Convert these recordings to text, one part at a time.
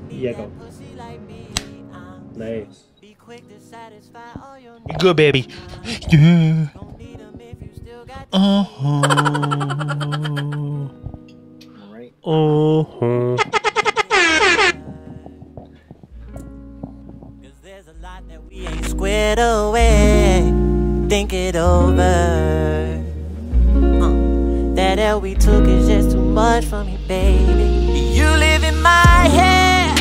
Yeah, go. Nice. Good, baby. Yeah. Right. There's a lot that we ain't squared away. Think it over. That L we took is just too much for me, baby. You live in my head.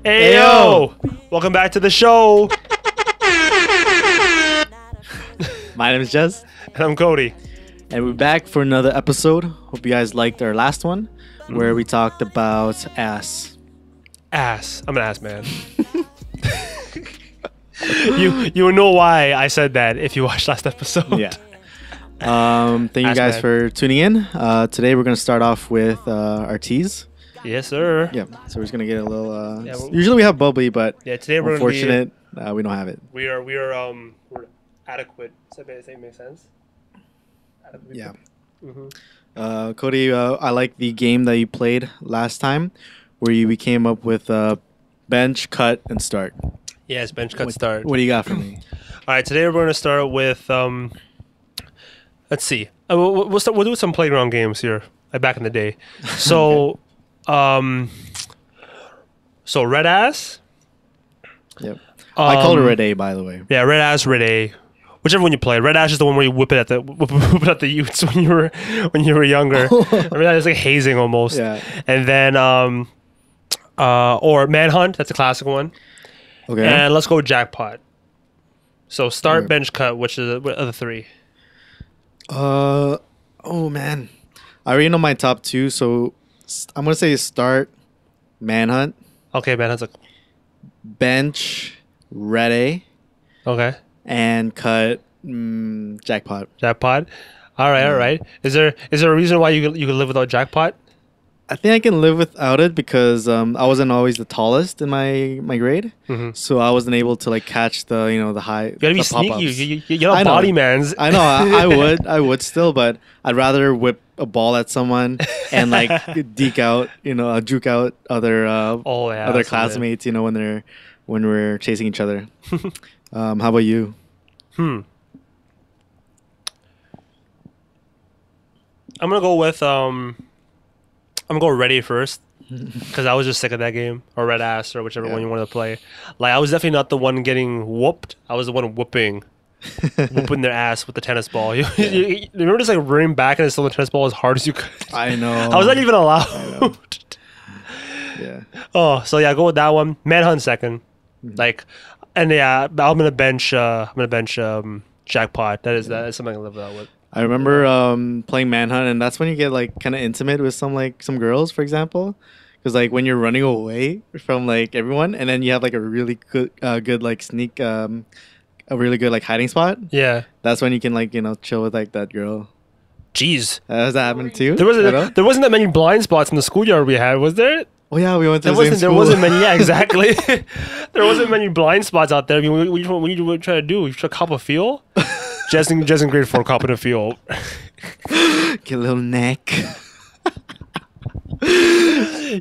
Hey, yo! Welcome back to the show. My name is Jez. And I'm Cody. And we're back for another episode. Hope you guys liked our last one where we talked about ass. Ass. I'm an ass man. You will know why I said that if you watched last episode. Yeah. Thank you guys for tuning in. Today we're going to start off with our teas. Yes, sir. Yeah. So we're just going to get a little... usually we have bubbly, but today we're unfortunate we don't have it. We're adequate. Does that make sense? Adequate. Yeah. Mm-hmm. Cody, I like the game that you played last time where we came up with bench, cut, and start. Yes, bench, cut, start. What do you got for me? All right, today we're going to start with... let's see. We'll do some playground games here, like back in the day. So, so red ass. Yep. I called it red A, by the way. Yeah, red ass, red A, whichever one you play. Red ass is the one where you whip it at the youths when you were younger. Red ass is like hazing almost. Yeah. And then or Manhunt. That's a classic one. Okay. And let's go with jackpot. So start, bench, cut. Which are the three? Oh man, I already know my top two, so I'm gonna say start, Manhunt. Okay, Manhunt's like bench, red A. Okay. And cut, jackpot. Jackpot. All right, all right. Is there a reason why you could live without jackpot? I think I can live without it because I wasn't always the tallest in my grade, so I wasn't able to like catch the high. You gotta be sneaky. You're not body mans. I know. I would still, but I'd rather whip a ball at someone and like juke out other other classmates. When we're chasing each other. How about you? I'm gonna go with I'm gonna go ready first because I was just sick of that game, or red ass, or whichever one you wanted to play. Like I was definitely not the one getting whooped. I was the one whooping their ass with the tennis ball. You remember just like running back and throwing the tennis ball as hard as you could? I know. I was not even allowed. Yeah. Oh, so yeah, go with that one. Manhunt second. Like, and yeah, I'm gonna bench. Jackpot. That is something I live without with. I remember playing Manhunt, and that's when you get like kind of intimate with some girls, for example, because like when you're running away from like everyone, and then you have like a really good like sneak, a really good like hiding spot. Yeah, that's when you can like chill with like that girl. Jeez, has that happened too? There wasn't that many blind spots in the schoolyard we had, was there? Oh yeah, we went to the same school. There wasn't many. Yeah, exactly. There wasn't many blind spots out there. I mean, what you try to do? You try to cop a feel. Just in grade 4, copping a feel. Get a little neck.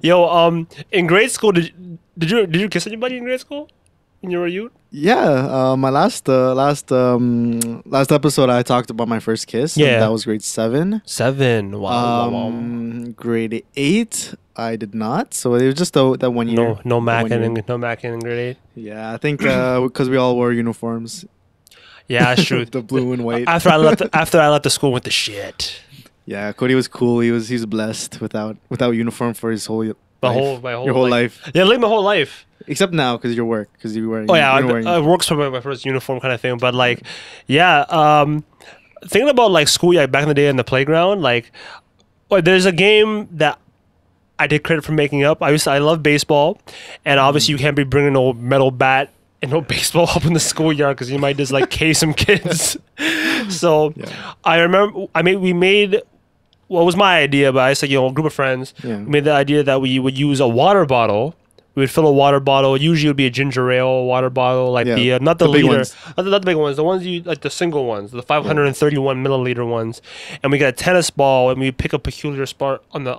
Yo, in grade school, did you kiss anybody in grade school when you were a youth? Yeah, my last episode I talked about my first kiss. Yeah, that was grade 7. 7. Wow. Grade 8, I did not. So it was just that 1 year. No macking in grade 8. Yeah, I think because we all wore uniforms. Yeah, that's true. The blue and white. After I left the school with the shit. Yeah, Cody was cool. He was blessed without uniform for his whole your whole life. Yeah, like my whole life. Except now because your work, because you were. Oh yeah, I works for my first uniform kind of thing. But like, yeah, thinking about like school, like back in the day in the playground, like, there's a game that I did credit for making up. I love baseball, and obviously you can't be bringing no metal bat and no baseball up in the schoolyard because you might just like case some kids. So I remember we made, well, it was my idea, but I said, a group of friends made the idea that we would use a water bottle. We would fill a water bottle. Usually it would be a ginger ale water bottle, like not the liter, not the big ones, the ones like the single ones, the 531 milliliter ones. And we got a tennis ball, and we pick a peculiar spot on the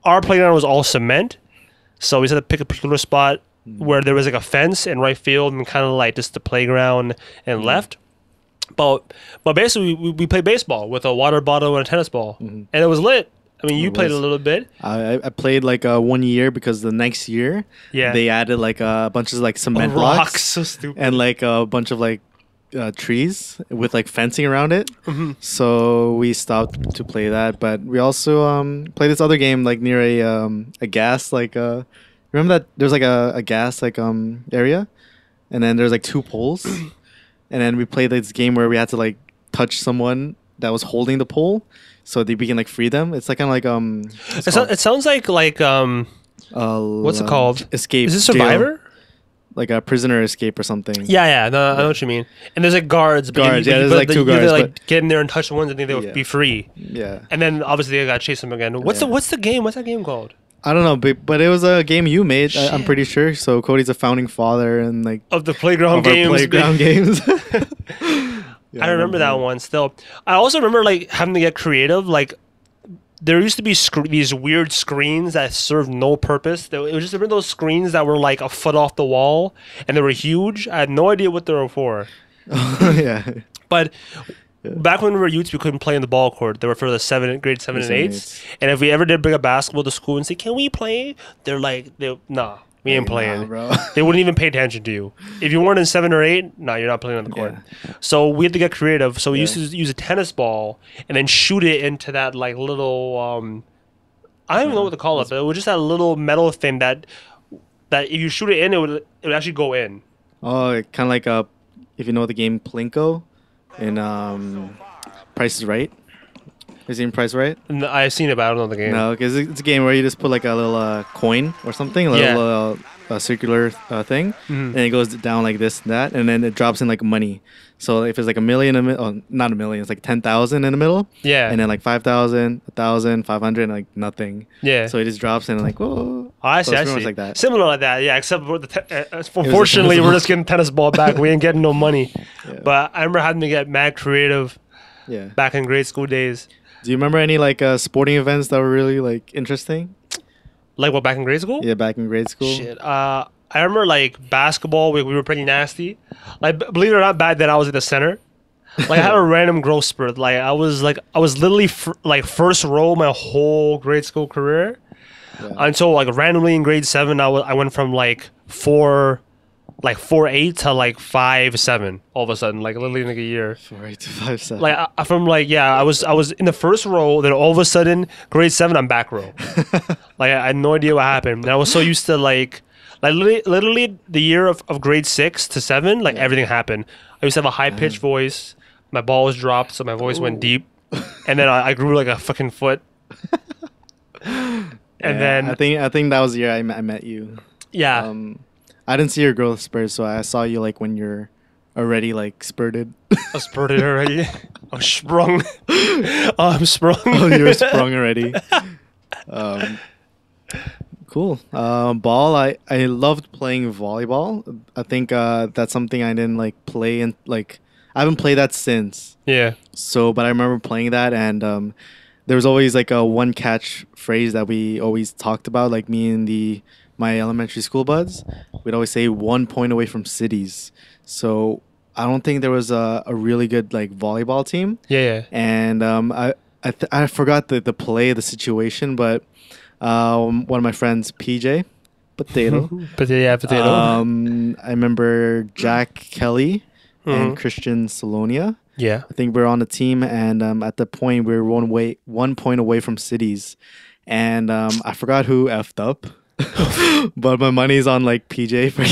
our playground was all cement, so we just had to pick a particular spot where there was like a fence in right field and kind of like just the playground and left. But basically we played baseball with a water bottle and a tennis ball, and it was lit. I mean, you played a little bit. I played like 1 year because the next year they added like a bunch of like cement blocks, so stupid, and like a bunch of like trees with like fencing around it. So we stopped to play that, but we also played this other game like near a gas like remember that there's like a gas like area, and then there's like 2 poles, and then we played this game where we had to like touch someone that was holding the pole, so we can like free them. It's like kind of like it sounds like what's it called? Escape. Is it Survivor? Jail. Like a prisoner escape or something. Yeah. No, I know what you mean. And there's like guards. There's like 2 guards. You like get in there and touch the ones, and then they would be free. Yeah. And then obviously they got to chase them again. What's the game? What's that game called? I don't know, but it was a game you made. I'm pretty sure. So Cody's a founding father and like of the playground games. Playground games. I remember that one still. I also remember like having to get creative. Like there used to be these weird screens that served no purpose. It was just remember those screens that were like a foot off the wall and they were huge. I had no idea what they were for. Yeah. But back when we were youths, we couldn't play in the ball court. They were for the grade 7 and 8s. And if we ever did bring a basketball to school and say, "Can we play?" They're like, "Nah, we ain't playing." Nah, bro. They wouldn't even pay attention to you. If you weren't in 7 or 8, no, you're not playing on the court. Yeah. So we had to get creative. So we used to use a tennis ball and then shoot it into that like little I don't even know what to call it, but it was just that little metal thing that if you shoot it in, it would actually go in. Oh, kind of like if you know the game Plinko in Price is Right. Have you seen Price is Right? No, I've seen it, but I don't know the game. No, because it's a game where you just put like a little coin or something, a little circular thing, and it goes down like this and that, and then it drops in like money. So if it's like a million, not a million, it's like 10,000 in the middle. Yeah. And then like 5,000, 1,000, 500, and like nothing. Yeah. So it just drops in and like, whoa. Oh, I see. So I it's pretty see. much like that. Similar like that, yeah. Except for unfortunately, we're just getting tennis ball back. We ain't getting no money. Yeah. But I remember having to get mad creative. Yeah. Back in grade school days. Do you remember any like sporting events that were really like interesting? Like what, back in grade school? Yeah, back in grade school. Shit. I remember like basketball. We were pretty nasty. Like believe it or not, back then I was at the center. Like I had a random growth spurt. Like I was literally like first row my whole grade school career. Yeah. Until like randomly in grade 7, I went from like 4'8" to like 5'7" all of a sudden, like literally in like a year. 4'8" to 5'7". Like I was in the first row, then all of a sudden grade 7 I'm back row. Like I had no idea what happened. And I was so used to like literally the year of grade 6 to 7, like everything happened. I used to have a high pitched voice. My ball was dropped, so my voice went deep, and then I grew like a fucking foot. And then I think that was the year I met you. Yeah. I didn't see your growth spurt, so I saw you like when you're already like spurted. I spurted already. I'm sprung. I'm sprung. Oh, you were sprung already. Cool. Ball. I loved playing volleyball. I think that's something I didn't like play, and like I haven't played that since. Yeah. So, but I remember playing that, and there was always like a one catch phrase that we always talked about, like me and my elementary school buds. We'd always say 1 point away from cities. So I don't think there was a really good like volleyball team. Yeah. And I forgot the play, the situation, but one of my friends, PJ, Potato. Potato. I remember Jack Kelly and Christian Salonia. Yeah. I think we're on the team, and at the point we were 1 point away from cities, and I forgot who effed up, but my money's on like PJ for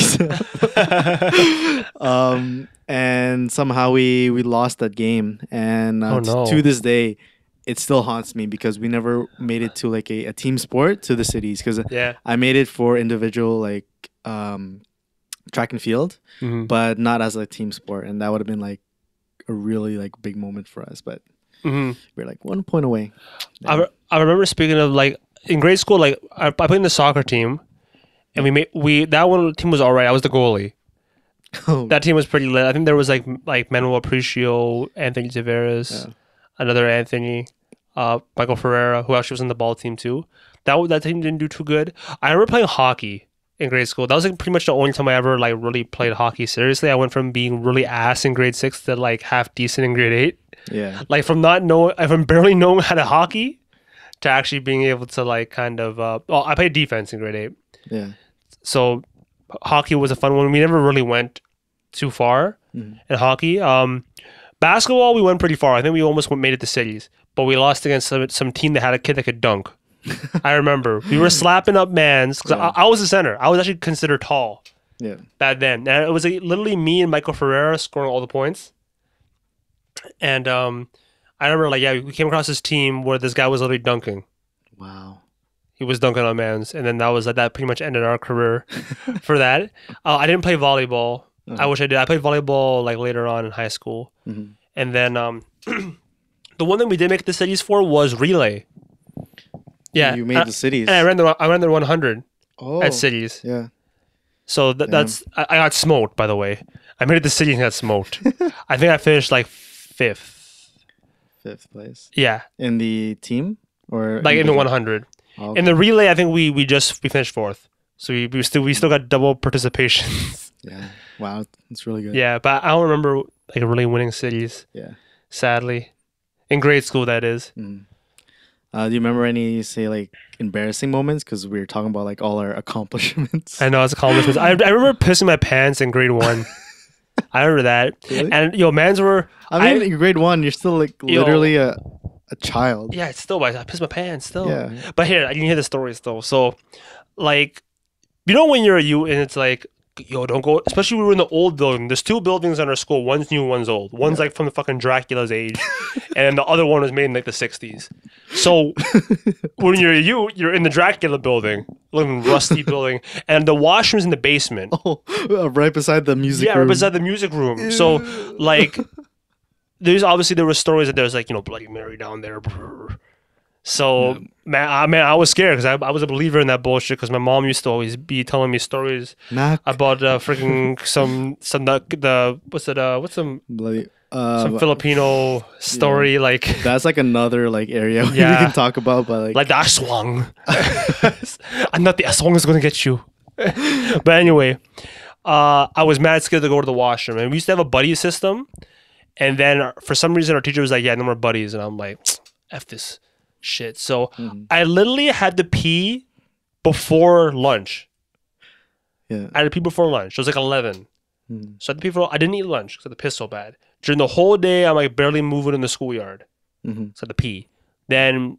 and somehow we lost that game, and to this day, it still haunts me because we never made it to like a team sport to the cities, because I made it for individual like track and field, but not as a team sport, and that would have been like a really like big moment for us, but we're like 1 point away. I remember, speaking of like in grade school, like I played in the soccer team, and we that one team was all right. I was the goalie. That team was pretty lit. I think there was like Manuel Aparicio, Anthony Tavares, another Anthony, Michael Ferreira, who actually was in the ball team too. That team didn't do too good. I remember playing hockey in grade school. That was like pretty much the only time I ever like really played hockey seriously. I went from being really ass in grade 6 to like half decent in grade 8. Yeah. Like from barely knowing how to hockey to actually being able to like kind of I played defense in grade 8. Yeah. So hockey was a fun one. We never really went too far in hockey. Basketball we went pretty far. I think we almost made it to cities, but we lost against some team that had a kid that could dunk. I remember we were slapping up mans because I was the center. I was actually considered tall. Yeah. Back then, and it was like, literally me and Michael Ferreira scoring all the points. And I remember we came across this team where this guy was literally dunking. Wow. He was dunking on mans, and then that pretty much ended our career for that. I didn't play volleyball. I wish I did. I played volleyball like later on in high school, and then the one that we did make the cities for was relay. Yeah, you made the cities. And I ran the 100 at cities. Yeah. So that's I got smoked, by the way. I made it to cities and got smoked. I think I finished like 5th. 5th place. Yeah. In the team or like in the 100. Oh, okay. In the relay, I think we finished 4th. So we still got double participation. Yeah. Wow, that's really good. Yeah, but I don't remember like really winning cities. Yeah. Sadly, in grade school, that is. Do you remember any, say, like, embarrassing moments? Because we were talking about, like, all our accomplishments. I know, it's accomplishments. I remember pissing my pants in grade 1. I remember that. Really? And, mans were... I mean, in grade 1, you're still, like, literally a child. Yeah, it's still, I pissed my pants still. Yeah. But here, I can hear the stories, though. So, like, you know when you're a youth and it's like, yo, don't go... Especially we were in the old building. There's 2 buildings in our school. One's new, one's old. One's, like, from the fucking Dracula's age. And the other one was made in, like, the 60s. So when you're in the Dracula building, living rusty building, and the washroom's in the basement. Oh, right beside the music room. Yeah, right beside the music room. So like, there were stories that there was like Bloody Mary down there. So man, I was scared because I was a believer in that bullshit because my mom used to always be telling me stories about freaking some Filipino story like that's like another like area we can talk about, but like the aswang. And not the aswang is gonna get you. But anyway, I was mad scared to go to the washroom, and we used to have a buddy system. And then for some reason, our teacher was like, "Yeah, no more buddies," and I'm like, "F this shit." So I literally had to pee before lunch. Yeah, I had to pee before lunch. It was like 11. So I had to pee I didn't eat lunch because I had to piss so bad. During the whole day, I'm like barely moving in the schoolyard. So I had to pee. Then,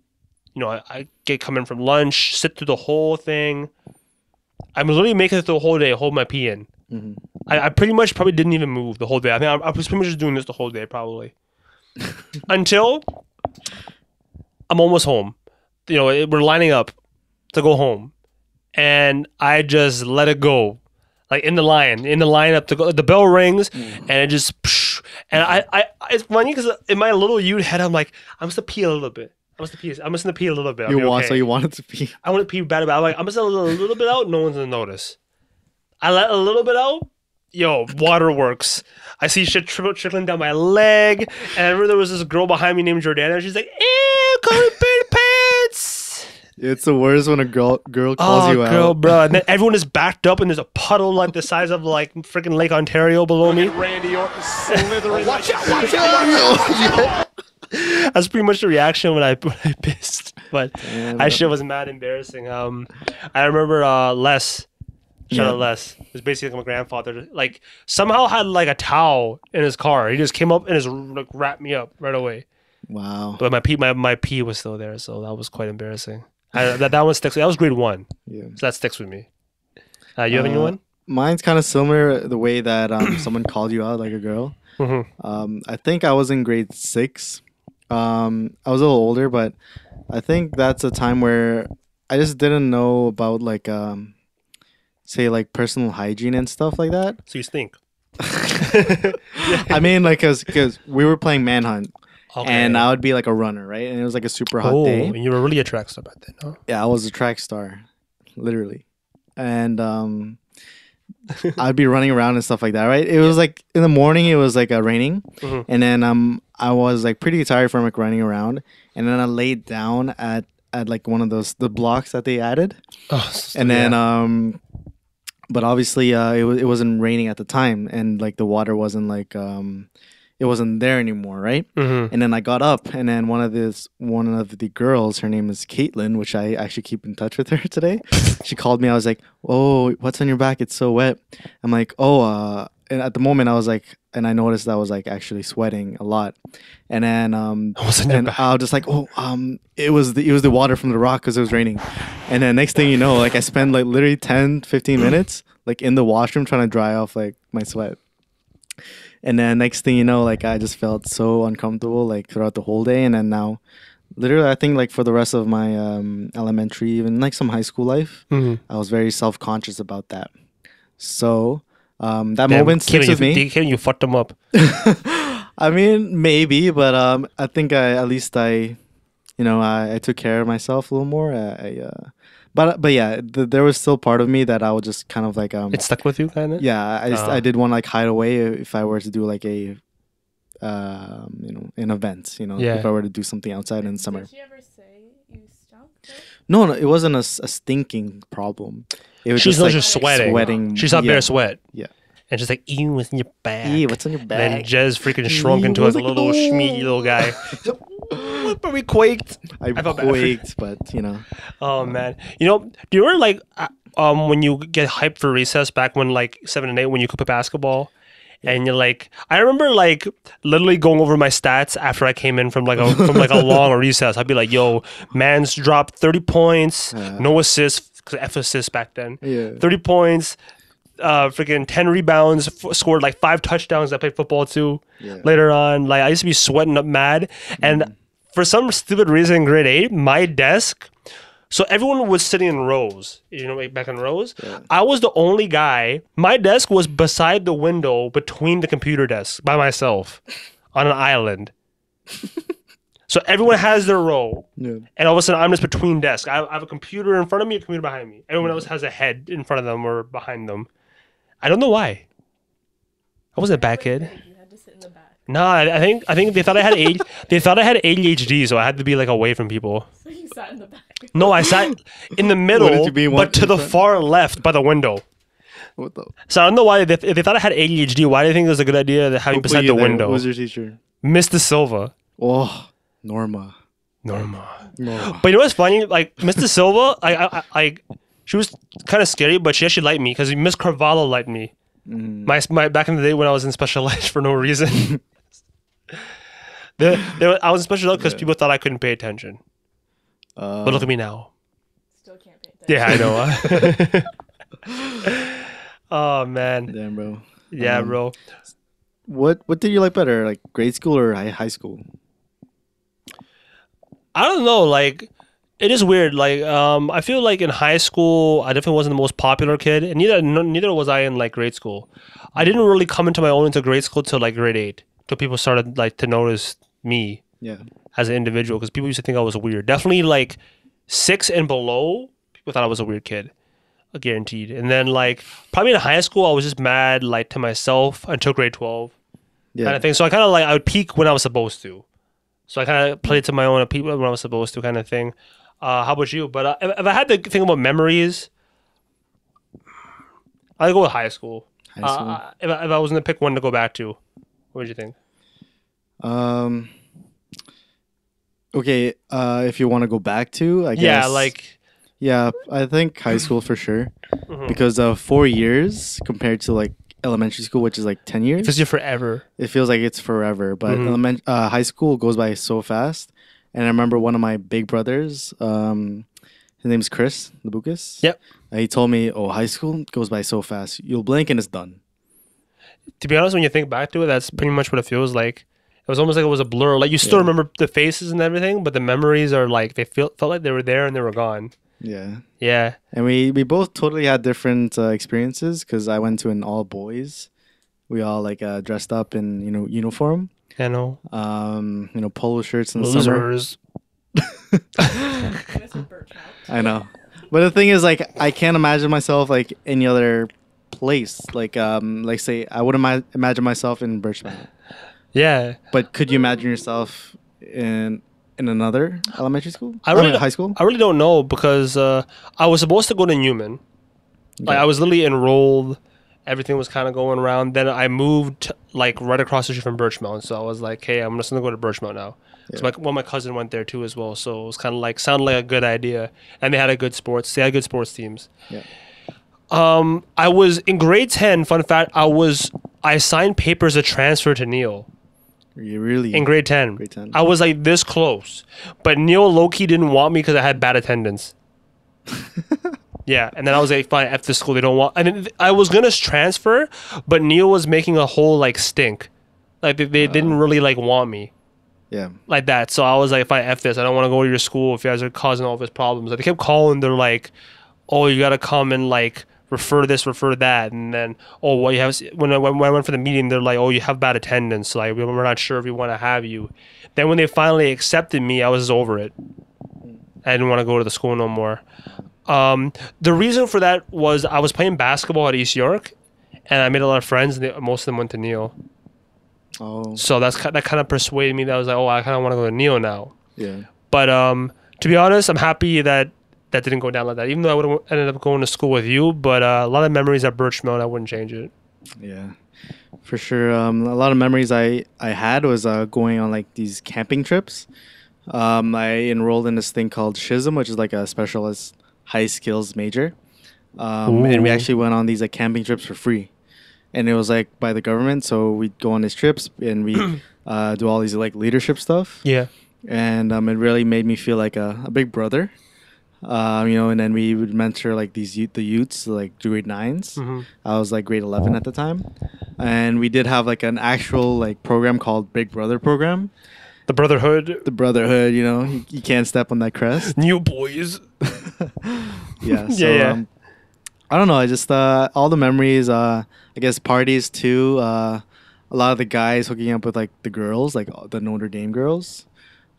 I get coming from lunch, sit through the whole thing. I'm literally making it through the whole day, hold my pee in. I pretty much probably didn't even move the whole day. I think I was pretty much just doing this the whole day, probably. Until I'm almost home. We're lining up to go home. And I just let it go. Like in the lineup to go, the bell rings and it just, and it's funny because in my little youth head, I'm like, I must have pee a little bit. I must have pee a little bit. So you wanted to pee? I want to pee bad about. I'm like, I'm just a little bit out. No one's gonna notice. I let a little bit out. Yo, waterworks. I see shit trickling down my leg, and I remember there was this girl behind me named Jordana. She's like, "Ew, call me dirty pants." It's the worst when a girl calls you out. Oh, girl, bro. And then everyone is backed up and there's a puddle like the size of like freaking Lake Ontario below me. Randy Orton slithering. Watch out. That's pretty much the reaction when I pissed. But that shit was mad embarrassing. I remember Les. Shout out Les. It was basically like my grandfather. Like somehow had like a towel in his car. He just came up and just like wrapped me up right away. Wow. But my pee was still there, so that was quite embarrassing. That one sticks. That was grade 1. Yeah. So that sticks with me. You have any one? Mine's kind of similar. The way that someone called you out like a girl. I think I was in grade 6. I was a little older, but I think that's a time where I just didn't know about like say like personal hygiene and stuff like that. So you stink. I mean, like because we were playing Manhunt. Okay. And I would be like a runner, right? And it was like a super hot day. And you were really a track star back then, huh? Yeah, I was a track star, literally. And I'd be running around and stuff like that, right? It was like in the morning, it was like raining, and then I was like pretty tired from like running around, and then I laid down at like one of the blocks that they added, and then but obviously it wasn't raining at the time, and like the water wasn't like it wasn't there anymore, right? And then I got up, and then one of the girls, her name is Caitlin, which I actually keep in touch with her today. She called me. I was like, "Oh, what's on your back? It's so wet." I'm like, "Oh," and at the moment I was like, and I noticed I was like actually sweating a lot, and then and I was just like, "Oh, it was the water from the rock because it was raining," and then next thing you know, like I spent like literally 10-15 minutes like in the washroom trying to dry off like my sweat. And then next thing you know, like I just felt so uncomfortable like throughout the whole day. And then now, literally, I think like for the rest of my elementary, even like some high school life, I was very self-conscious about that. So that moment sticks with me. Can you fucked them up? I mean, maybe, but I think I took care of myself a little more. But yeah, there was still part of me that I would just kind of like it stuck with you, kind of. Yeah, I did want to like hide away if I were to do like a an event, if I were to do something outside in summer. Did she ever say you stunk? No, it wasn't a stinking problem. It was she's just like sweating. She saw Bear sweat. Yeah. And she's like, "Ew, what's in your bag? Ew, what's in your bag?" Then Jez freaking shrunk into like a little schmeedy little guy. But we quaked. I quaked, but Oh man, do you remember like when you get hyped for recess back when like 7 and 8 when you could play basketball, and you're like, I remember like literally going over my stats after I came in from like a long recess. I'd be like, "Yo, man's dropped 30 points, no assists because F assists back then. 30 points." Freaking 10 rebounds, scored like 5 touchdowns. I played football too. Later on, like I used to be sweating up mad, and for some stupid reason in grade 8, my desk. So everyone was sitting in rows, back in rows. I was the only guy. My desk was beside the window between the computer desks by myself on an island. So everyone has their row, and all of a sudden I'm just between desks. I have a computer in front of me, a computer behind me. Everyone else has a head in front of them or behind them. I don't know why. I wasn't a bad kid. You had to sit in the back. No, I think they thought I had they thought I had ADHD, so I had to be like away from people. So you sat in the back. No, I sat in the middle, but to the far left by the window. What the? So I don't know why if they thought I had ADHD. Why do you think it was a good idea to have me beside the window? What was your teacher? Mr. Silva. Oh, Norma. But you know what's funny? Like Mr. Silva, I she was kind of scary, but she actually liked me because Miss Carvalho liked me. My back in the day when I was in special ed for no reason. I was in special ed because people thought I couldn't pay attention. But look at me now. Still can't pay attention. Yeah, I know. Oh man. Damn, bro. Yeah, bro. What did you like better, like grade school or high school? I don't know. Like, it is weird. Like, I feel like in high school, I definitely wasn't the most popular kid, and neither was I in like grade school. I didn't really come into my own into grade school till like grade 8, till people started like to notice me as an individual, because people used to think I was weird. Definitely like 6 and below, people thought I was a weird kid, guaranteed. And then like probably in high school, I was just mad like to myself until grade 12, kind of thing. So I kind of like I would peak when I was supposed to. So I kind of played to my own people when I was supposed to, kind of thing. How about you? But if I had to think about memories, I'd go with high school. If I was going to pick one to go back to, what would you think? Okay, if you want to go back to, I guess. Yeah, I think high school for sure. Because 4 years compared to like elementary school, which is like 10 years. It feels like forever. It feels like it's forever, but high school goes by so fast. And I remember one of my big brothers, his name's Chris Labucas. Yep. He told me, "Oh, high school goes by so fast. You'll blink and it's done." To be honest, when you think back to it, that's pretty much what it feels like. It was almost like it was a blur. Like you still remember the faces and everything, but the memories are like they felt like they were there and they were gone. Yeah. Yeah. And we both totally had different experiences because I went to an all boys. We all like dressed up in uniform. I know. Polo shirts in the Losers. I know. But the thing is, like, I can't imagine myself like any other place. Like say I wouldn't imagine myself in Birchmount. Yeah. But could you imagine yourself in another elementary school? High school? I really don't know because I was supposed to go to Newman. Like I was literally enrolled. Everything was kind of going around. Then I moved like right across the street from Birchmount. So I was like, hey, I'm just going to go to Birchmount now. Yeah. So my cousin went there too as well. So it was kind of like, sounded like a good idea. And they had good sports teams. Yeah. I was in grade 10, fun fact, I signed papers to transfer to Neil. You really? In grade 10. Grade 10. I was like this close. But Neil low-key didn't want me because I had bad attendance. Yeah, and then I was like, fine, F this school, they don't want... I mean, I was going to transfer, but Neil was making a whole, like, stink. Like, they didn't really, like, want me. Yeah. Like that. So I was like, fine, F this. I don't want to go to your school if you guys are causing all these problems. Like, they kept calling, they're like, oh, you got to come and, like, refer to this, refer to that. And then, oh, well, you have... When I went for the meeting, they're like, oh, you have bad attendance. Like, we're not sure if we want to have you. Then when they finally accepted me, I was over it. I didn't want to go to the school no more. The reason for that was I was playing basketball at East York, and I made a lot of friends. And most of them went to Neil. Oh. So that kind of persuaded me that I was like, oh, I kind of want to go to Neil now. Yeah. But to be honest, I'm happy that didn't go down like that. Even though I would have ended up going to school with you, but a lot of memories at Birchmount, I wouldn't change it. Yeah, for sure. A lot of memories I had was going on like these camping trips. I enrolled in this thing called SHISM, which is like a specialist high skills major, and we actually went on these like camping trips for free, and it was like by the government. So we'd go on these trips and we do all these like leadership stuff. Yeah, and it really made me feel like a big brother. And then we would mentor like the youths, like grade 9s. Mm-hmm. I was like grade 11 at the time, and we did have like an actual like program called Big Brother program. The brotherhood. You can't step on that crest. New boys. Yeah. So, I don't know. I just all the memories. I guess parties too. A lot of the guys hooking up with like the girls, like the Notre Dame girls.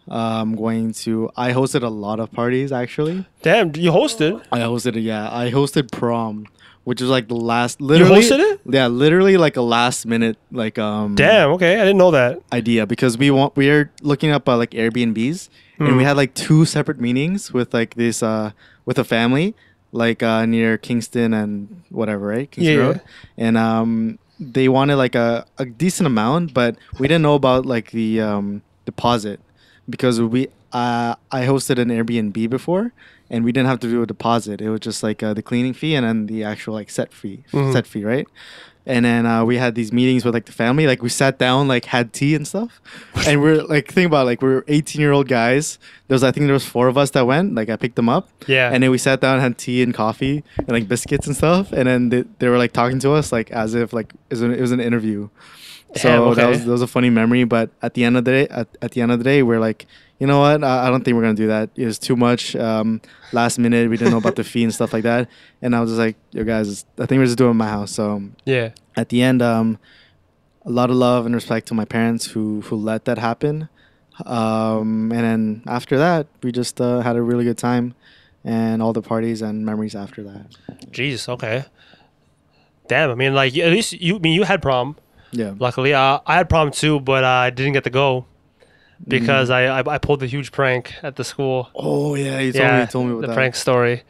I hosted a lot of parties actually. Damn, you hosted? I hosted it. Yeah, I hosted prom, which was like the last. Literally, you hosted it? Yeah, literally like a last minute like Damn. Okay, I didn't know that idea because we are looking up like Airbnbs and we had like 2 separate meetings with like this with a family like near Kingston and whatever, right? Kingston Road. And they wanted like a decent amount, but we didn't know about like the deposit. Because I hosted an Airbnb before, and we didn't have to do a deposit. It was just like the cleaning fee and then the actual like set fee, right? And then we had these meetings with like the family. Like we sat down, like had tea and stuff. And we're like, think about it, like we're 18-year-old guys. I think there was 4 of us that went. Like I picked them up. Yeah. And then we sat down, had tea and coffee and like biscuits and stuff. And then they were like talking to us like as if like it was an interview. So that was a funny memory, but at the end of the day, we're like, you know what? I don't think we're gonna do that. It was too much. Last minute, we didn't know about the fee and stuff like that. And I was just like, yo guys, I think we're just doing it in my house. So yeah. At the end, a lot of love and respect to my parents who let that happen. And then after that, we just had a really good time, and all the parties and memories after that. Jeez. Okay. Damn. I mean, like at least you had prom. Yeah. Luckily, I had prom too, but I didn't get to go because I pulled a huge prank at the school. Oh yeah, you told me about the that. prank story.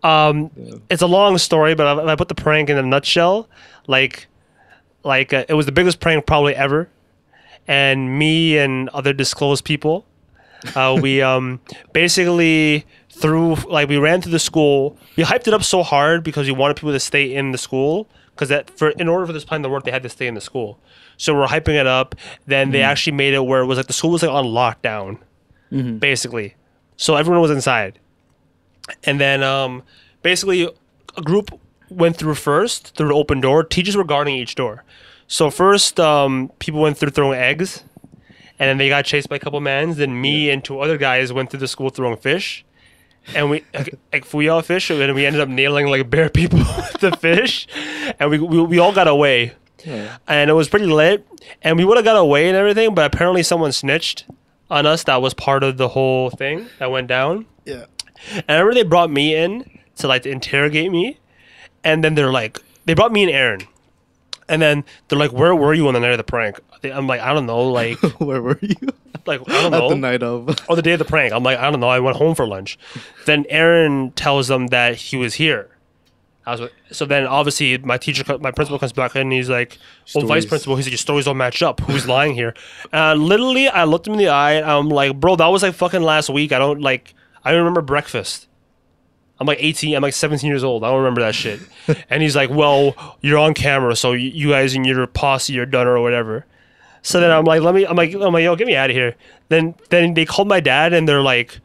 It's a long story, but I put the prank in a nutshell. Like it was the biggest prank probably ever, and me and other disclosed people, we basically we ran through the school. We hyped it up so hard because we wanted people to stay in the school. Because in order for this plan to work, they had to stay in the school. So we're hyping it up. Then they actually made it where it was like the school was like on lockdown, basically. So everyone was inside. And then basically a group went through first, through the open door. Teachers were guarding each door. So first people went through throwing eggs. And then they got chased by a couple mans. Then me and 2 other guys went through the school throwing fish. And we like fuyao fish, and we ended up nailing like bare people with the fish, and we all got away, and it was pretty lit, and we would have got away and everything, but apparently someone snitched on us. That was part of the whole thing that went down. Yeah, and I remember they brought me in to like to interrogate me, and then they're like, they brought me and Aaron. And then they're like, where were you on the night of the prank? I'm like, I don't know. Like, where were you? Like, I don't know. At the night of. Or the day of the prank. I'm like, I don't know. I went home for lunch. Then Aaron tells them that he was here. So then obviously my principal comes back in and he's like, vice principal, he's like, your stories don't match up. Who's lying here? Literally, I looked him in the eye and I'm like, bro, that was like fucking last week. I don't remember breakfast. I'm like 18, I'm like 17 years old. I don't remember that shit. And he's like, well, you're on camera, so you guys and your posse are done or whatever. So then I'm like, yo, get me out of here. Then they called my dad and they're like,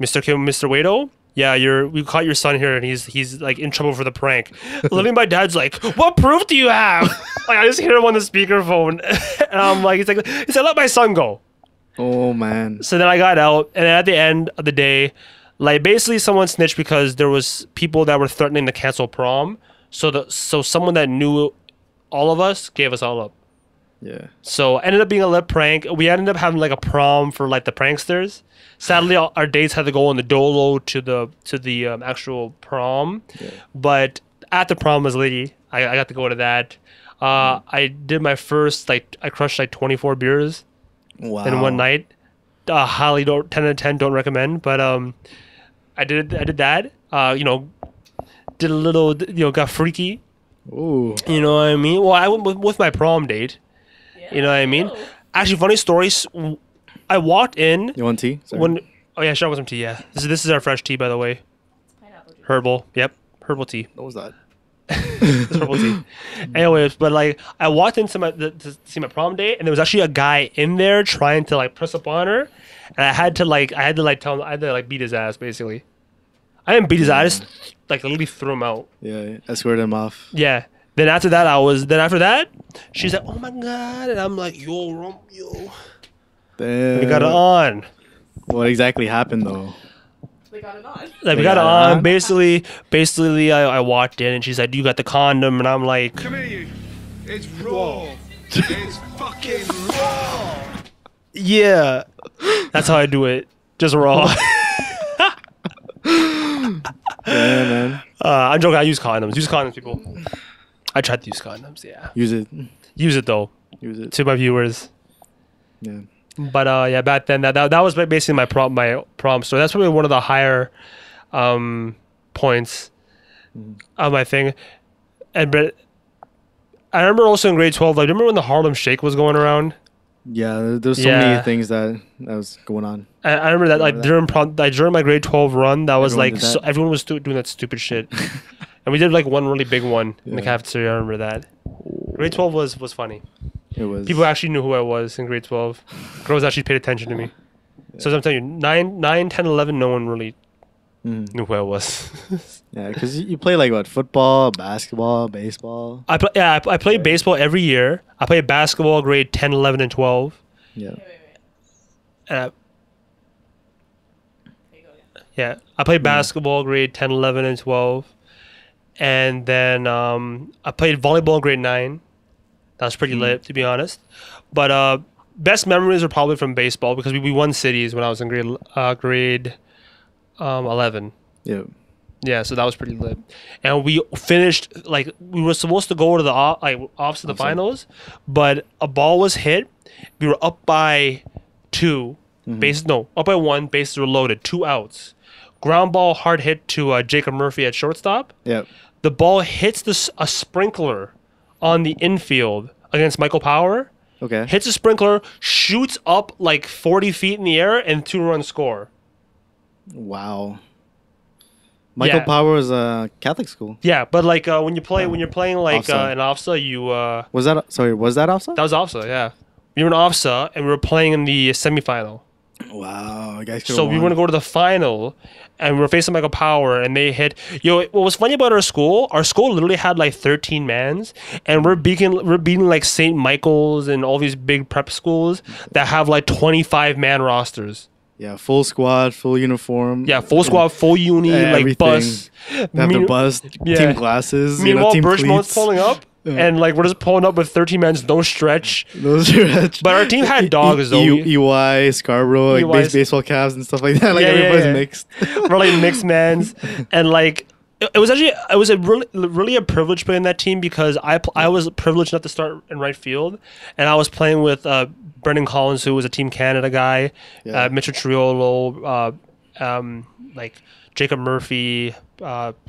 Mr. Wado, yeah, we caught your son here and he's like in trouble for the prank. Literally my dad's like, what proof do you have? Like I just hear him on the speakerphone. And I'm like, he said, let my son go. Oh man. So then I got out and at the end of the day, like basically someone snitched because there was people that were threatening to cancel prom. So someone that knew all of us gave us all up. Yeah. So ended up being a lit prank. We ended up having like a prom for like the pranksters. Sadly, our dates had to go on the dolo to the actual prom. Yeah. But at the prom was lady. I got to go to that. I did my first I crushed like 24 beers. Wow. In one night. Highly 10 out of 10 don't recommend. But I did that. Did a little got freaky. Ooh. You know what I mean? Well, I went with my prom date. Yeah. You know what I mean? Actually, funny story. I walked in. You want tea? Sorry. Oh yeah, sure, I want some tea. Yeah, this is our fresh tea, by the way. Pineapple juice. Herbal. Yep, herbal tea. What was that? It's herbal tea. Anyways, but like I walked into to see my prom date, and there was actually a guy in there trying to like press up on her, and I had to tell him I had to beat his ass basically. I didn't beat his ass. I just literally threw him out. Yeah, escorted him off. Yeah. Then after that, she's like, "Oh my god," and I'm like, "Yo." Damn. We got it on. What exactly happened though? They got it on. We got it on. Basically, I walked in and she's like, "You got the condom?" And I'm like, "Come here, you. It's raw. It's fucking raw." Yeah, that's how I do it. Just raw. Yeah, man. I'm joking. I use condoms. Use condoms, people. I tried to use condoms. Yeah. Use it. Use it though. Use it to my viewers. Yeah. But yeah, back then that was basically my prom story. That's probably one of the higher points of my thing. But I remember also in grade 12. Like, remember when the Harlem Shake was going around? Yeah, there's so many things that was going on. I remember that during my grade 12 run, that was everyone was doing that stupid shit, and we did like one really big one in the cafeteria. I remember that. Grade 12 was funny. It was. People actually knew who I was in grade 12. Girls actually paid attention to me. Yeah. So I'm telling you, 9, 10, 11, no one really knew who I was. Yeah, because you play like what? Football, basketball, baseball? I played baseball every year. I played basketball grade 10, 11, and 12. Yeah. Wait. Yeah, I played basketball grade 10, 11, and 12. And then I played volleyball in grade 9. That was pretty lit, to be honest. But best memories are probably from baseball because we won cities when I was in grade 11. Yeah. Yeah, so that was pretty lit. And we finished, like, we were supposed to go to the ops of the finals, but a ball was hit. We were up by 2. Up by 1. Bases were loaded. 2 outs. Ground ball hard hit to Jacob Murphy at shortstop. Yep. The ball hits a sprinkler on the infield against Michael Power. Okay. Hits a sprinkler, shoots up like 40 feet in the air, and 2-run score. Wow. Michael Power is a Catholic school. Yeah, but like when you're playing like an OFSA, you was that OFSA? That was OFSA, yeah. We were in OFSA and we were playing in the semifinal. Wow, guys. So we were gonna go to the final, and we were facing Michael Power, and they hit. What was funny about our school? Our school literally had like 13 mans, and we're beating like St. Michael's and all these big prep schools that have like 25-man rosters. Yeah, full squad, full uniform. Yeah, full squad, full uni, like bus. They have the bus, team glasses. Meanwhile, team Birchmont's pulling up, and like we're just pulling up with 13 men, no stretch. No stretch. But our team had dogs though. EY, Scarborough, like baseball caps and stuff like that. Like everybody's mixed. We're like mixed mans, and like It was actually a really a privilege playing that team because I was privileged enough to start in right field, and I was playing with Brendan Collins, who was a Team Canada guy, Mitchell Triolo, like Jacob Murphy,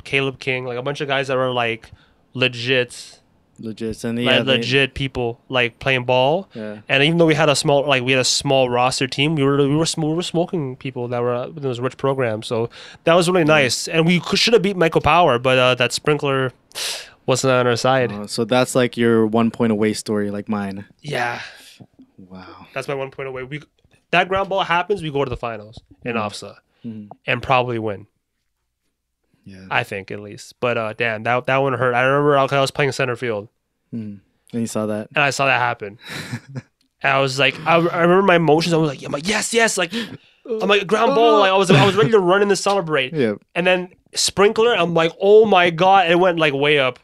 Caleb King, like a bunch of guys that were like legit and legit people like playing ball. Yeah. And even though we had a small roster team, we were smoking people that were in those rich programs. So that was really nice. And we should have beat Michael Power, but that sprinkler wasn't on our side. So that's like your 1 point away story, like mine. Yeah. Wow. That's my 1 point away. That ground ball happens, we go to the finals in OFSA and probably win. Yeah. I think at least. But damn, that one hurt. I remember I was playing center field. And you saw that. And I saw that happen. And I was like, I remember my emotions. I was like, yes, like I'm like ground ball. Like I was ready to run in to celebrate. Yeah. And then sprinkler, I'm like, oh my god, it went like way up.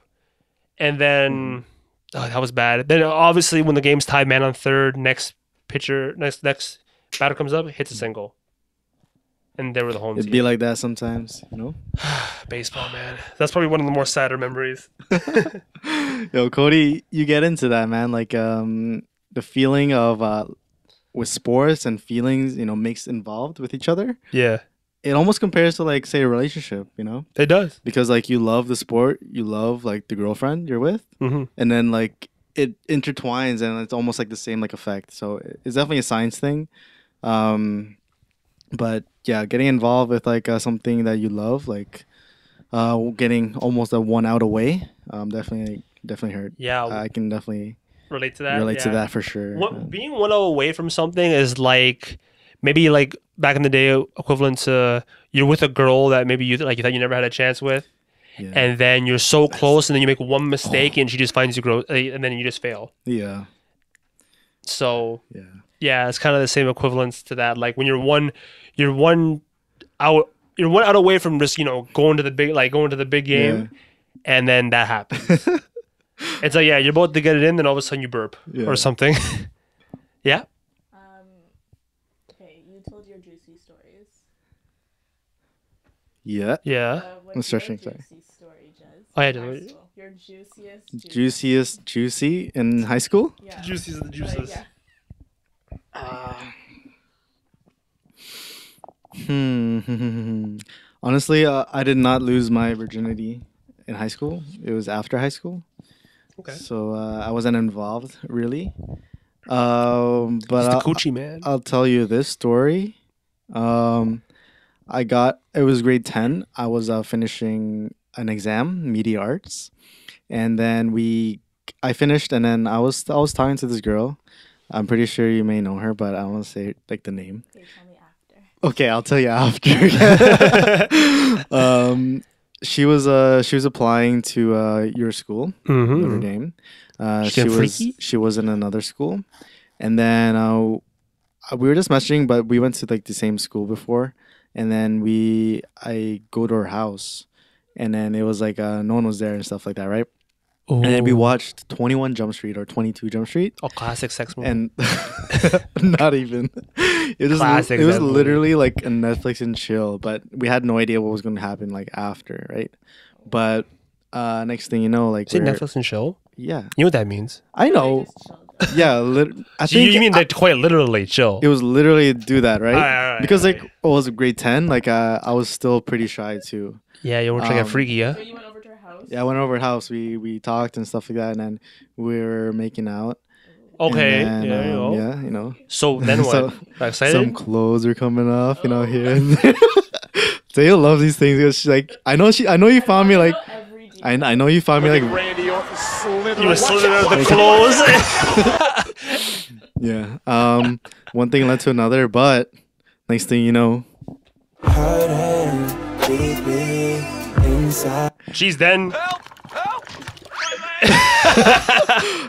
And then that was bad. Then obviously when the game's tied, man on third, next batter comes up, hits a single. And they were the home It'd team. be like that sometimes, you know? Baseball, man. That's probably one of the more sadder memories. Yo, Cody, you get into that, man. Like the feeling of with sports and feelings, you know, mixed involved with each other. Yeah. It almost compares to like, say, a relationship, you know? It does. Because like you love the sport, you love like the girlfriend you're with, and then like it intertwines and it's almost like the same like effect. So it's definitely a science thing. But yeah, getting involved with like something that you love, like getting almost a 1 out away, definitely hurt. Yeah, I can definitely relate to that. Relate to that for sure. Being 1-0 away from something is like maybe like back in the day equivalent to you're with a girl that maybe you thought you never had a chance with, and then you're so close, and then you make one mistake, and she just finds you and then you just fail. Yeah. So yeah, it's kind of the same equivalence to that. Like when you're one out away from just going to the big game, and then that happens. It's like you're about to get it in, then all of a sudden you burp or something. Yeah. Okay, you told your juicy stories. Yeah. Yeah. What's I'm stretching. your juicy story, Jez? Oh, yeah, High school. Your juiciest. Juiciest juicy in high school? Yeah. The juiciest of the juices. Yeah. Honestly, I did not lose my virginity in high school. It was after high school. Okay. So I wasn't involved really. But He's the coochie man. I'll tell you this story. It was grade 10. I was finishing an exam, media arts, and then I finished, and then I was talking to this girl. I'm pretty sure you may know her, but I don't want to say like the name. Okay, tell me after. Okay, I'll tell you after. She was applying to your school, Notre Dame. She was in another school, and then we were just messaging, but we went to like the same school before, and then I go to her house, and then it was like no one was there and stuff like that, right? Ooh. And then we watched 21 Jump Street or 22 Jump Street. Oh, classic sex movie. And not even. It was literally like a Netflix and chill, but we had no idea what was going to happen like after, right? But next thing you know, like is it Netflix and chill? Yeah. You know what that means? I know. Yeah. I think you mean that quite literally chill? It was literally do that, right? All right, because like it was grade 10, like I was still pretty shy too. Yeah, you were trying to get freaky, yeah? So you went over to her house? Yeah, I went over her house. We talked and stuff like that, and then we were making out. Okay. And then, yeah, you know. So then what? So, excited? some clothes were coming off, here and there. Taylor loves these things because she's like, I know you found me like, I know you found me like, Randy, you were slithering out the clothes. Yeah. One thing led to another, but next thing you know, She's then.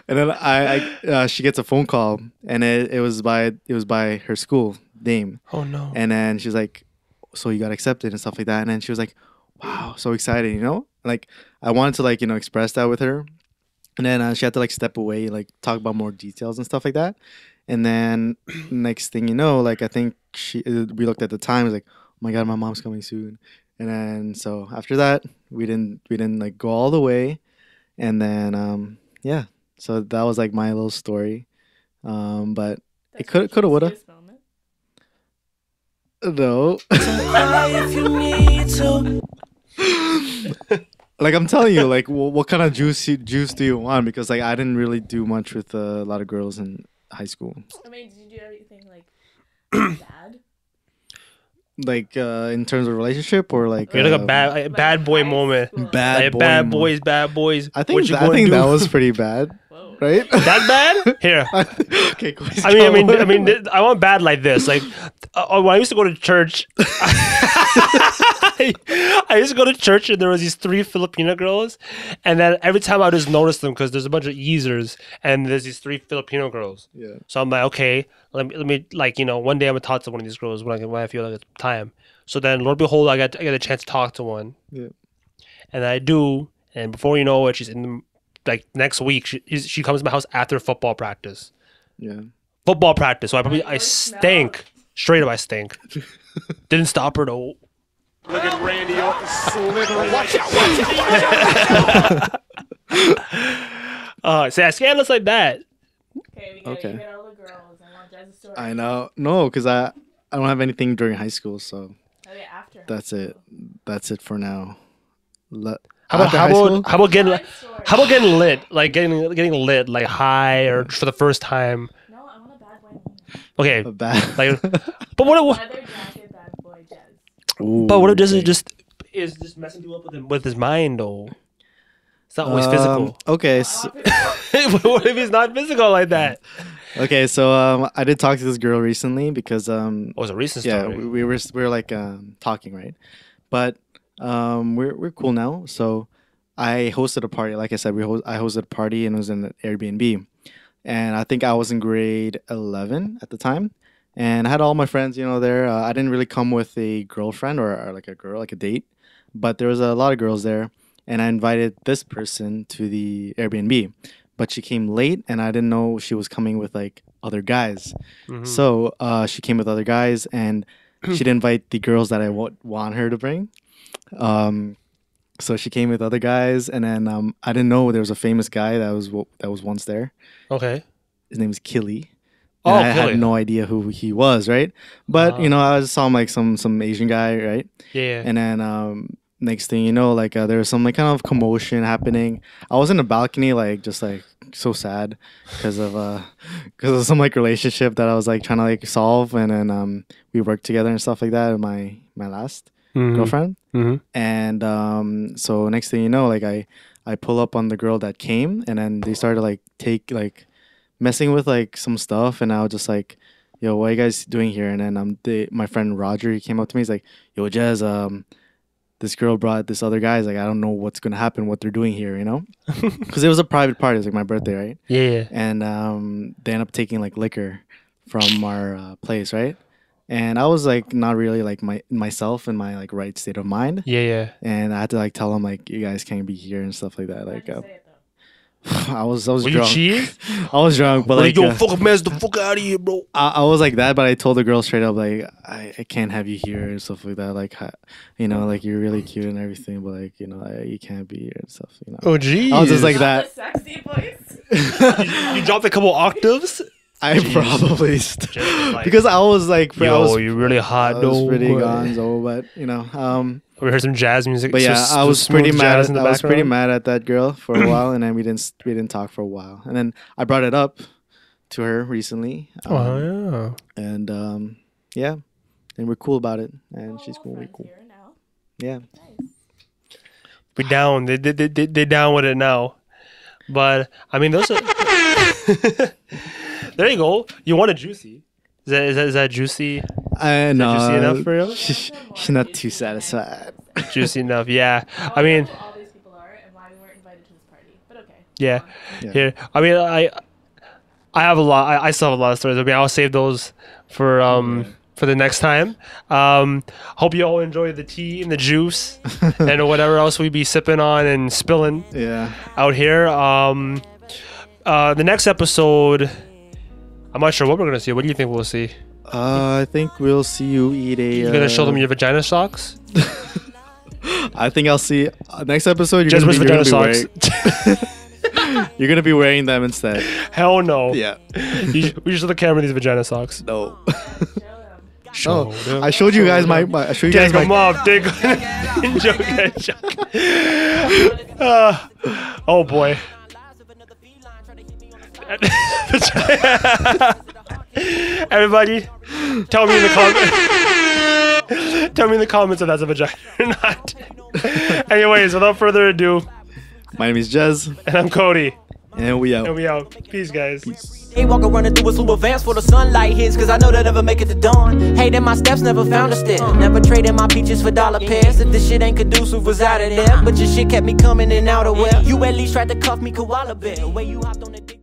and then she gets a phone call, and it was by her school name. Oh no! And then she's like, "So you got accepted and stuff like that." And then she was like, "Wow, so excited!" Like I wanted to like express that with her, and then she had to like step away, like talk about more details and stuff like that. And then next thing you know, like I think we looked at the time, it was like, "Oh my god, my mom's coming soon." And then so after that, we didn't like go all the way, and then yeah. So that was like my little story, but it coulda woulda. Juice moment. No. If you need to. Like I'm telling you, like what kind of juice do you want? Because like I didn't really do much with a lot of girls in high school. I mean, did you do anything like bad? Like in terms of relationship or like You're like a bad boy high moment. school. Bad boy bad moment. boys. I think that was pretty bad, Whoa. right? that bad. Here, Okay, cool. I mean, I want bad like this. Like when I used to go to church, I used to go to church and there was these 3 Filipino girls, and then every time I just notice them because there's a bunch of Yeezers and there's these 3 Filipino girls. Yeah. So I'm like, okay, let me like one day I'm gonna talk to one of these girls when I feel like it's time. So then, Lord behold, I get a chance to talk to one, Yeah. and I do, and before you know it, she's in the, like next week she comes to my house after football practice. Yeah. Football practice. So I Worst stink. Straight up, I stink. Didn't stop her though. Look at Randy off the slithering. Watch out. Say I scandalous like that. Okay, we gotta Okay. get all the girls. I want Jaz's story. I know. No, because I don't have anything during high school, so Okay, after. that's it. That's it for now. How about getting My story. how about getting lit? Like getting lit, like high or for the first time. No, I want a bad boy moment. Okay, a bad? like, but what? Leather jacket, bad boy Jazz. But what if this is just messing you up with his mind though? It's not always physical. Okay. I So, want physical. What if he's not physical like that? okay. So I did talk to this girl recently because Oh, it's a recent yeah, story. we were like talking, right? But we're cool now. So I hosted a party. Like I said, I hosted a party and it was in an Airbnb. And I think I was in grade 11 at the time. And I had all my friends, there. I didn't really come with a girlfriend or like a girl, like a date. But there was a lot of girls there. And I invited this person to the Airbnb. But she came late and I didn't know she was coming with like other guys. Mhm. So she came with other guys and she didn't invite the girls that I want her to bring. So she came with other guys, and then I didn't know there was a famous guy that was once there. Okay. His name is Killy. Oh, And I Killy. had no idea who he was, right? But I just saw him like some Asian guy, right? Yeah. And then next thing you know, like there was some like kind of commotion happening. I was in the balcony, like just like so sad because of some like relationship that I was like trying to like solve, and then we worked together and stuff like that. With my last girlfriend. Mhm. And so next thing you know, like I pull up on the girl that came, and then they started like messing with like some stuff, and I was just like, yo, what are you guys doing here? And then my friend Roger, he came up to me, he's like, yo, Jazz, this girl brought this other guy. He's like, I don't know what's gonna happen, what they're doing here, because it was a private party. It was like my birthday, right? Yeah. And they end up taking like liquor from our place, right? And I was like not really like myself in my like right state of mind. Yeah. And I had to like tell them like, you guys can't be here and stuff like that. Like How'd you say it, though? I was Were you drunk. cheese? I was drunk, but Like, like yo, fuck man, the fuck out of here, bro. I was like that, but I told the girl straight up like I can't have you here and stuff like that. Like like you're really cute and everything, but like you can't be here and stuff. Oh, geez. I was just like Not that. the sexy voice. You dropped a couple octaves? I probably Just like, because I was like yo, you're really hot, I though. was pretty boy. gonzo, but We heard some jazz music. But yeah, just I was smooth pretty jazz mad. in the I was pretty background. mad at that girl for a while, and then we didn't talk for a while, and then I brought it up to her recently, Oh, yeah. and yeah, and we're cool about it, and she's Oh, cool. We're friends cool. here now. Yeah. Nice. We down. They down with it now. But I mean, those are. There you go. You want a juicy? Is that juicy? No, juicy enough for you? She's not too satisfied. Juicy enough? Yeah. Oh, I mean, know who all these people are and why we weren't invited to this party. But okay. yeah. Yeah. Here. I mean, I have a lot. I still have a lot of stories. I mean, I'll save those for the next time. Hope you all enjoy the tea and the juice and whatever else we be sipping on and spilling Yeah. out here. The next episode, I'm not sure what we're gonna see. What do you think we'll see? I think we'll see you eat a. You're gonna show them your vagina socks? I think I'll see next episode. You're Just gonna with be, vagina you're gonna be socks. you're gonna be wearing them instead. Hell no. Yeah. We should show the camera these vagina socks. No. Show them. I showed you guys my I showed you guys Take them my. off. Take joke. Oh boy. Everybody, tell me in the comments. Tell me in the comments if that's a vagina or not. Anyways, without further ado, My name is Jez, and I'm Cody, and we out. and we out. Peace, guys. Hey, walking running through a super advance for the sunlight hits, cause I know that I'll make it to dawn. Hating my steps, never found a step. Never traded my peaches for dollar pairs. If this shit ain't conducive, was out of there. But your shit kept me coming in out of well. You at least tried to cuff me, koala bear. Where you hopped on the dick.